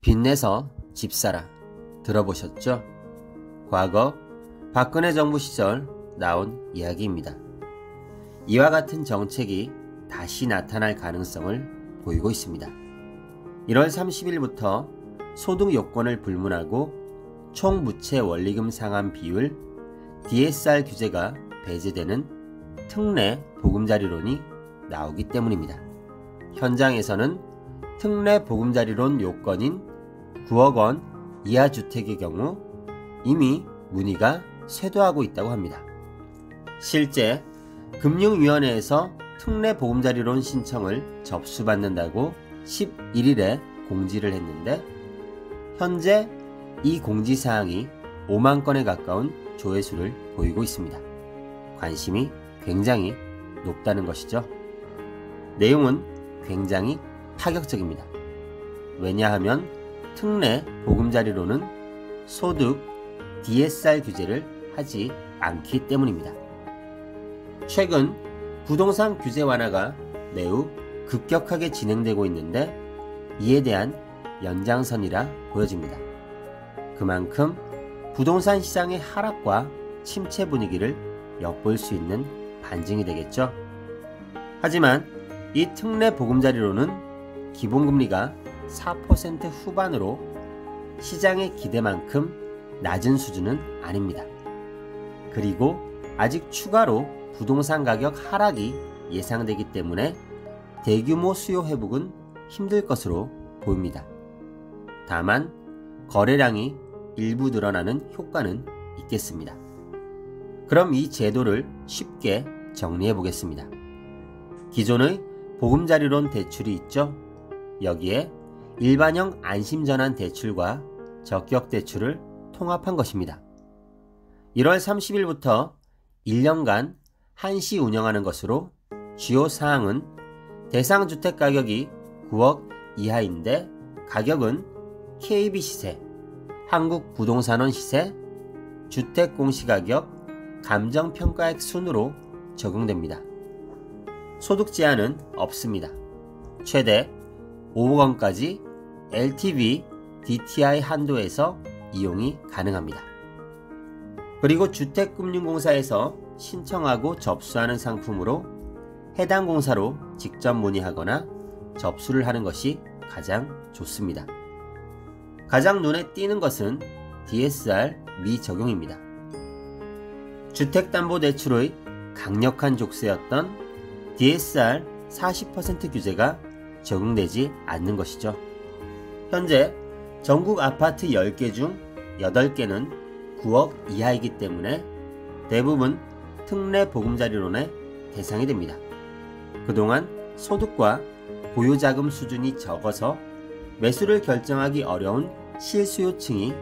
빚내서 집 사라 들어보셨죠? 과거 박근혜 정부 시절 나온 이야기입니다. 이와 같은 정책이 다시 나타날 가능성을 보이고 있습니다. 1월 30일부터 소득 요건을 불문하고 총부채 원리금 상환 비율 DSR 규제가 배제되는 특례 보금자리론이 나오기 때문입니다. 현장에서는 특례 보금자리론 요건인 9억 원 이하 주택의 경우 이미 문의가 쇄도하고 있다고 합니다. 실제 금융위원회에서 특례 보금자리론 신청을 접수받는다고 11일에 공지를 했는데 현재 이 공지사항이 5만 건에 가까운 조회수를 보이고 있습니다. 관심이 굉장히 높다는 것이죠. 내용은 굉장히 파격적입니다. 왜냐하면 특례 보금자리론은 소득 DSR 규제를 하지 않기 때문입니다. 최근 부동산 규제 완화가 매우 급격하게 진행되고 있는데 이에 대한 연장선이라 보여집니다. 그만큼 부동산 시장의 하락과 침체 분위기를 엿볼 수 있는 반증이 되겠죠. 하지만 이 특례 보금자리론은 기본금리가 4% 후반으로 시장의 기대만큼 낮은 수준은 아닙니다. 그리고 아직 추가로 부동산 가격 하락이 예상되기 때문에 대규모 수요 회복은 힘들 것으로 보입니다. 다만 거래량이 일부 늘어나는 효과는 있겠습니다. 그럼 이 제도를 쉽게 정리해 보겠습니다. 기존의 보금자리론 대출이 있죠. 여기에 일반형 안심전환 대출과 적격대출을 통합한 것입니다. 1월 30일부터 1년간 한시 운영하는 것으로 주요 사항은 대상 주택 가격이 9억 이하인데 가격은 KB 시세, 한국부동산원 시세, 주택 공시가격, 감정평가액 순으로 적용됩니다. 소득 제한은 없습니다. 최대 5억 원까지 LTV, DTI 한도에서 이용이 가능합니다. 그리고 주택금융공사에서 신청하고 접수하는 상품으로 해당 공사로 직접 문의하거나 접수를 하는 것이 가장 좋습니다. 가장 눈에 띄는 것은 DSR 미적용입니다. 주택담보대출의 강력한 족쇄였던 DSR 40% 규제가 적용되지 않는 것이죠. 현재 전국 아파트 10개 중 8개는 9억 이하이기 때문에 대부분 특례 보금자리론의 대상이 됩니다. 그동안 소득과 보유자금 수준이 적어서 매수를 결정하기 어려운 실수요층이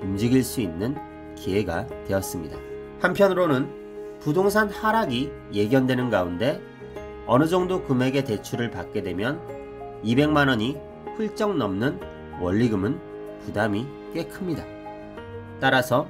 움직일 수 있는 기회가 되었습니다. 한편으로는 부동산 하락이 예견되는 가운데 어느 정도 금액의 대출을 받게 되면 200만 원이 훌쩍 넘는 원리금은 부담이 꽤 큽니다. 따라서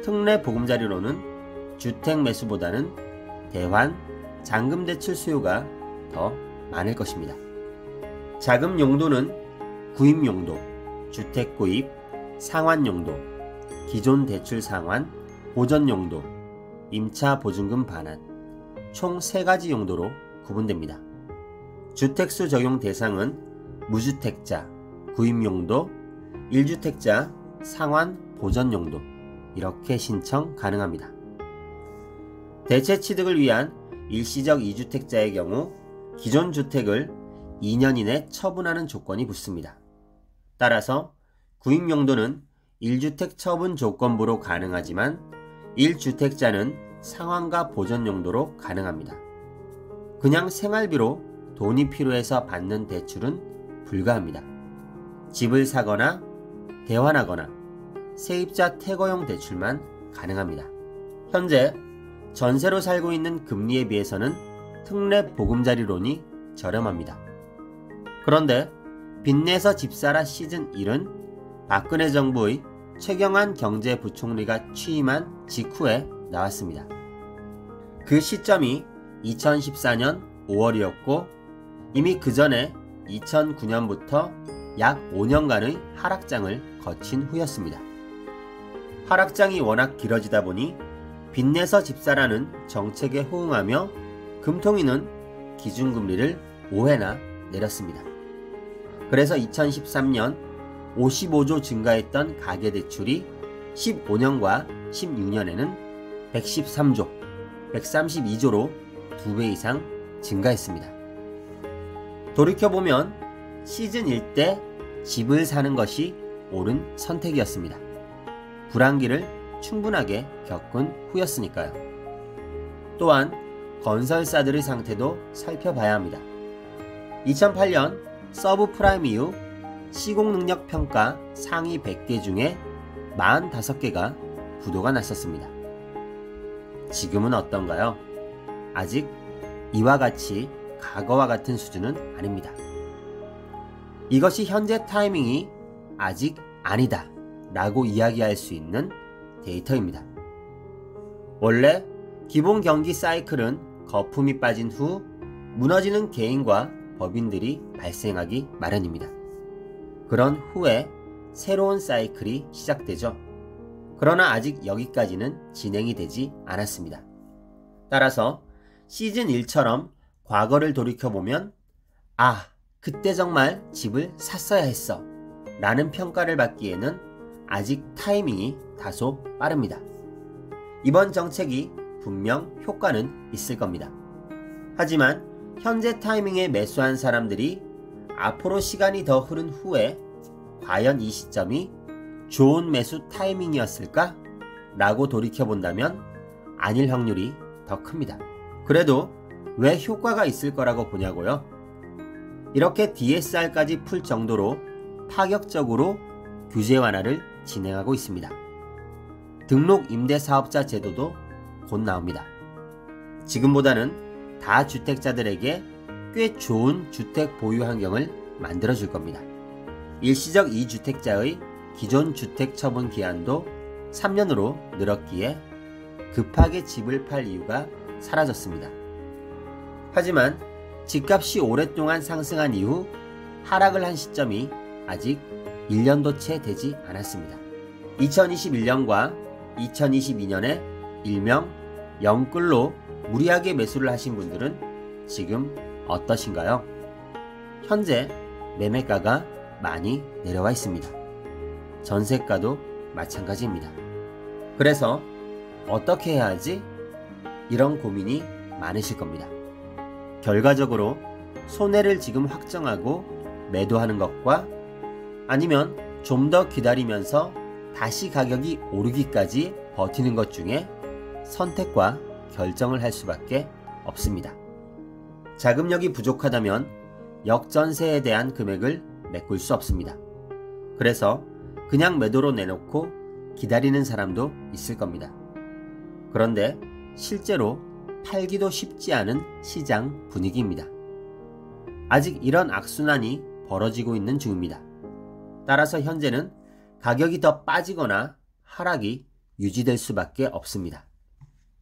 특례 보금자리론은 주택 매수보다는 대환, 잔금 대출 수요가 더 많을 것입니다. 자금 용도는 구입 용도, 주택 구입, 상환 용도, 기존 대출 상환, 보전 용도, 임차 보증금 반환, 총 3가지 용도로 구분됩니다. 주택수 적용 대상은 무주택자, 구입 용도, 1주택자, 상환, 보전 용도 이렇게 신청 가능합니다. 대체 취득을 위한 일시적 2주택자의 경우 기존 주택을 2년 이내 처분하는 조건이 붙습니다. 따라서 구입 용도는 1주택 처분 조건부로 가능하지만 1주택자는 상환과 보전 용도로 가능합니다. 그냥 생활비로 돈이 필요해서 받는 대출은 불가합니다. 집을 사거나 대환하거나 세입자 퇴거용 대출만 가능합니다. 현재 전세로 살고 있는 금리에 비해서는 특례 보금자리론이 저렴합니다. 그런데 빚내서 집 사라 시즌 1은 박근혜 정부의 최경환 경제부총리가 취임한 직후에 나왔습니다. 그 시점이 2014년 5월이었고 이미 그 전에 2009년부터 약 5년간의 하락장을 거친 후였습니다. 하락장이 워낙 길어지다 보니 빚내서 집사라는 정책에 호응하며 금통위는 기준금리를 5회나 내렸습니다. 그래서 2013년 55조 증가했던 가계대출이 15년과 16년에는 113조, 132조로 2배 이상 증가했습니다. 돌이켜보면 시즌 1 때 집을 사는 것이 옳은 선택이었습니다. 불황기를 충분하게 겪은 후였으니까요. 또한 건설사들의 상태도 살펴봐야 합니다. 2008년 서브프라임 이후 시공능력 평가 상위 100개 중에 45개가 부도가 났었습니다. 지금은 어떤가요? 아직 이와 같이 과거와 같은 수준은 아닙니다. 이것이 현재 타이밍이 아직 아니다 라고 이야기할 수 있는 데이터입니다. 원래 기본 경기 사이클은 거품이 빠진 후 무너지는 개인과 법인들이 발생하기 마련입니다. 그런 후에 새로운 사이클이 시작되죠. 그러나 아직 여기까지는 진행이 되지 않았습니다. 따라서 시즌 1처럼 과거를 돌이켜보면 그때 정말 집을 샀어야 했어 라는 평가를 받기에는 아직 타이밍이 다소 빠릅니다. 이번 정책이 분명 효과는 있을 겁니다. 하지만 현재 타이밍에 매수한 사람들이 앞으로 시간이 더 흐른 후에 과연 이 시점이 좋은 매수 타이밍이었을까? 라고 돌이켜본다면 아닐 확률이 더 큽니다. 그래도 왜 효과가 있을 거라고 보냐고요? 이렇게 DSR까지 풀 정도로 파격적으로 규제 완화를 진행하고 있습니다. 등록 임대사업자 제도도 곧 나옵니다. 지금보다는 다주택자들에게 꽤 좋은 주택 보유 환경을 만들어줄 겁니다. 일시적 2주택자의 기존 주택 처분 기한도 3년으로 늘었기에 급하게 집을 팔 이유가 사라졌습니다. 하지만 집값이 오랫동안 상승한 이후 하락을 한 시점이 아직 1년도 채 되지 않았습니다. 2021년과 2022년에 일명 영끌로 무리하게 매수를 하신 분들은 지금 어떠신가요? 현재 매매가가 많이 내려와 있습니다. 전세가도 마찬가지입니다. 그래서 어떻게 해야 하지? 이런 고민이 많으실 겁니다. 결과적으로 손해를 지금 확정하고 매도하는 것과 아니면 좀 더 기다리면서 다시 가격이 오르기까지 버티는 것 중에 선택과 결정을 할 수밖에 없습니다. 자금력이 부족하다면 역전세에 대한 금액을 메꿀 수 없습니다. 그래서 그냥 매도로 내놓고 기다리는 사람도 있을 겁니다. 그런데 실제로 팔기도 쉽지 않은 시장 분위기입니다. 아직 이런 악순환이 벌어지고 있는 중입니다. 따라서 현재는 가격이 더 빠지거나 하락이 유지될 수밖에 없습니다.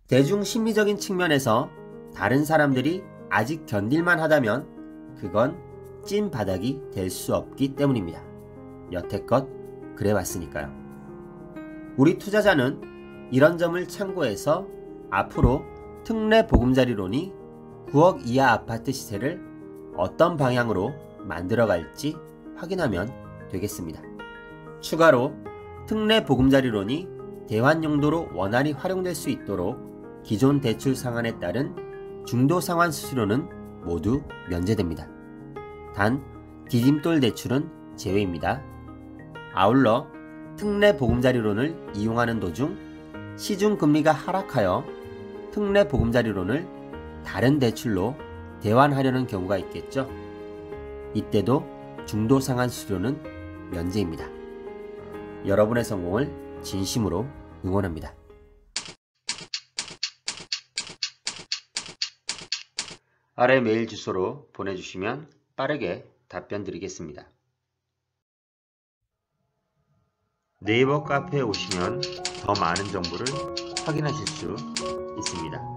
대중 심리적인 측면에서 다른 사람들이 아직 견딜만 하다면 그건 찐 바닥이 될 수 없기 때문입니다. 여태껏 그래왔으니까요. 우리 투자자는 이런 점을 참고해서 앞으로 특례 보금자리론이 9억 이하 아파트 시세를 어떤 방향으로 만들어갈지 확인하면 되겠습니다. 추가로 특례 보금자리론이 대환 용도로 원활히 활용될 수 있도록 기존 대출 상환에 따른 중도 상환 수수료는 모두 면제됩니다. 단 디딤돌 대출은 제외입니다. 아울러 특례 보금자리론을 이용하는 도중 시중금리가 하락하여 특례 보금자리론을 다른 대출로 대환하려는 경우가 있겠죠. 이때도 중도 상환 수수료는 면제입니다. 여러분의 성공을 진심으로 응원합니다. 아래 메일 주소로 보내주시면 빠르게 답변 드리겠습니다. 네이버 카페에 오시면 더 많은 정보를 확인하실 수 있습니다.